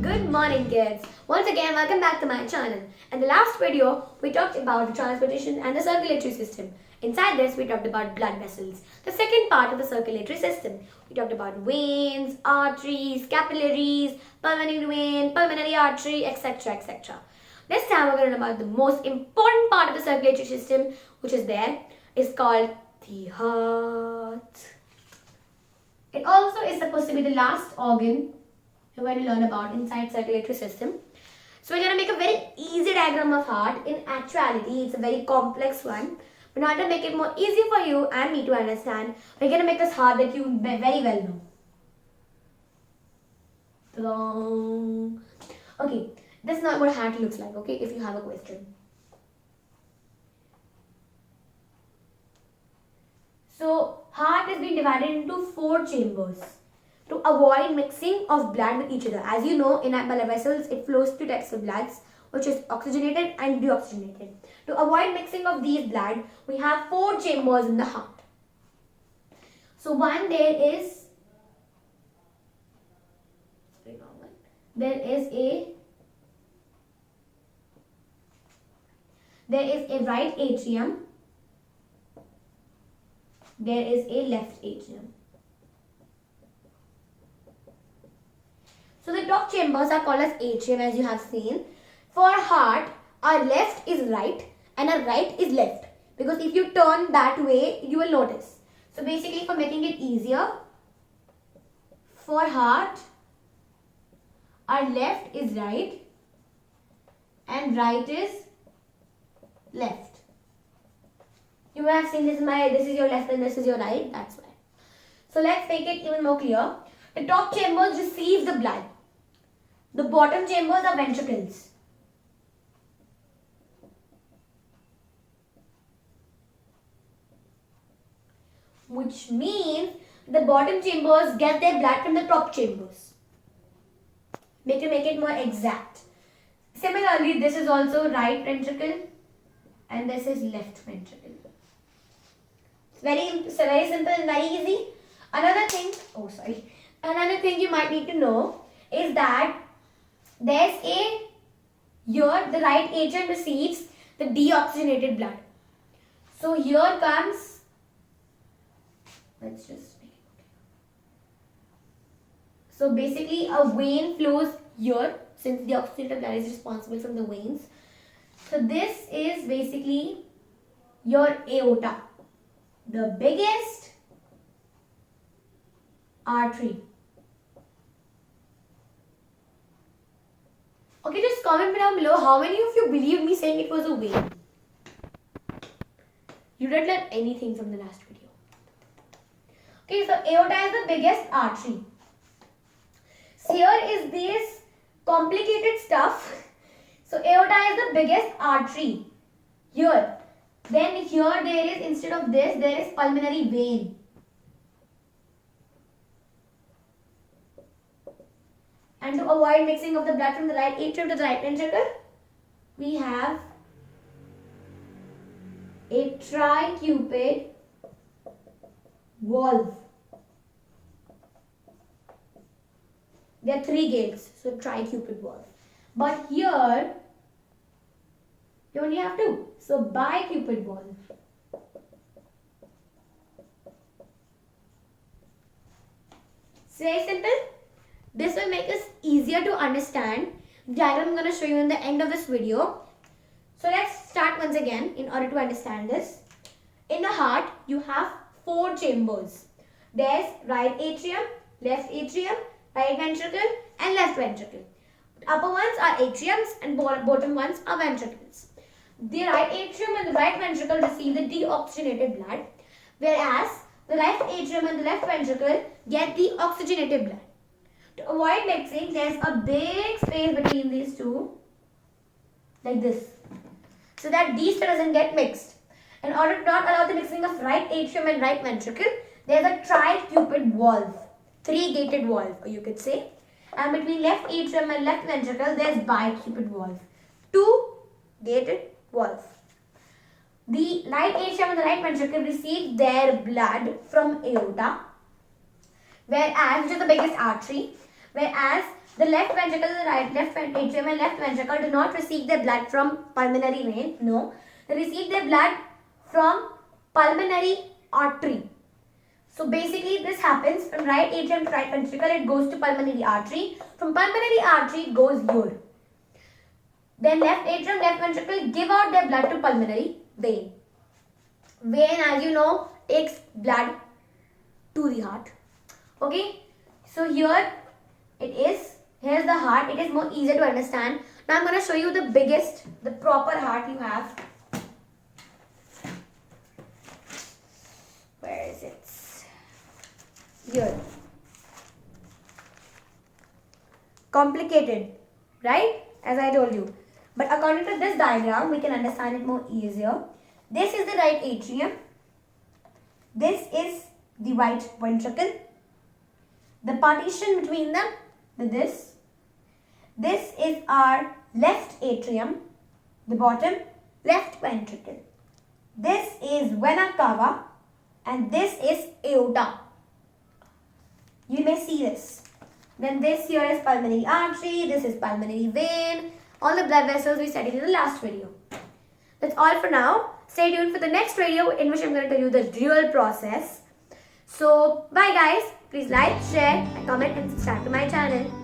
Good morning, kids. Once again, welcome back to my channel. In the last video, we talked about the transportation and the circulatory system. Inside this, we talked about blood vessels, the second part of the circulatory system. We talked about veins, arteries, capillaries, pulmonary vein, pulmonary artery, etc. etc. This time, we're going to learn about the most important part of the circulatory system, which is called the heart. It also is supposed to be the last organ we're going to learn about inside circulatory system. So we're going to make a very easy diagram of heart. In actuality, it's a very complex one. But now to make it more easy for you and me to understand, we're going to make this heart that you very well know. Okay, this is not what heart looks like, okay, if you have a question. So, heart is being divided into 4 chambers to avoid mixing of blood with each other. As you know, in our blood vessels, it flows 2 types of bloods, which is oxygenated and deoxygenated. To avoid mixing of these blood, we have 4 chambers in the heart. So one, there is a right atrium, there is a left atrium. So the top chambers are called as atrium, as you have seen. For heart, our left is right and our right is left, because if you turn that way, you will notice. So basically, for making it easier, for heart, our left is right and right is left. You may have seen this is your left and this is your right, that's why. So let's make it even more clear. The top chambers receive the blood. The bottom chambers are ventricles. Which means the bottom chambers get their blood from the top chambers. To make it more exact. Similarly, this is also right ventricle and this is left ventricle. It's very simple and very easy. Another thing you might need to know is that there's the right atrium receives the deoxygenated blood. So here comes, let's just make it okay. So basically a vein flows here, since the oxygenated blood is responsible from the veins. So this is basically your aorta, the biggest artery. Okay, just comment down below how many of you believed me saying it was a vein. You didn't learn anything from the last video. Okay, so aorta is the biggest artery. So here is this complicated stuff. So aorta is the biggest artery. Here. Then here there is, instead of this, there is pulmonary vein. And to avoid mixing of the blood from the right atrium to the right ventricle, we have a tricupid valve. There are 3 gates, so tricupid valve. But here, you only have 2, so bicupid valve. It's very simple. This will make us easier to understand. The diagram I'm going to show you in the end of this video. So let's start once again in order to understand this. In the heart, you have 4 chambers. There's right atrium, left atrium, right ventricle and left ventricle. The upper ones are atriums and bottom ones are ventricles. The right atrium and the right ventricle receive the deoxygenated blood, whereas the left atrium and the left ventricle get the oxygenated blood. To avoid mixing, there's a big space between these two, like this, so that these two doesn't get mixed. In order to not allow the mixing of right atrium and right ventricle, there's a tricupid valve, 3-gated valve, or you could say. And between left atrium and left ventricle, there's bicupid valve, 2-gated valve. The right atrium and the right ventricle receive their blood from aorta, which is the biggest artery, whereas The left ventricle, the right left atrium and left ventricle do not receive their blood from pulmonary vein. No, they receive their blood from pulmonary artery. So basically this happens from right atrium to right ventricle, it goes to pulmonary artery. From pulmonary artery it goes here. Then left atrium, left ventricle give out their blood to pulmonary vein. Vein, as you know, takes blood to the heart. Okay, so here it is. Here's the heart. It is more easier to understand. Now I'm going to show you the biggest, the proper heart you have. Where is it? Here. Complicated, right? As I told you. But according to this diagram, we can understand it more easier. This is the right atrium. This is the right ventricle. The partition between them with this. This is our left atrium. The bottom left ventricle. This is vena cava and this is aorta. You may see this. Then this here is pulmonary artery. This is pulmonary vein. All the blood vessels we studied in the last video. That's all for now. Stay tuned for the next video in which I'm going to tell you the real process. So, bye guys. Please like, share, and comment and subscribe to my channel.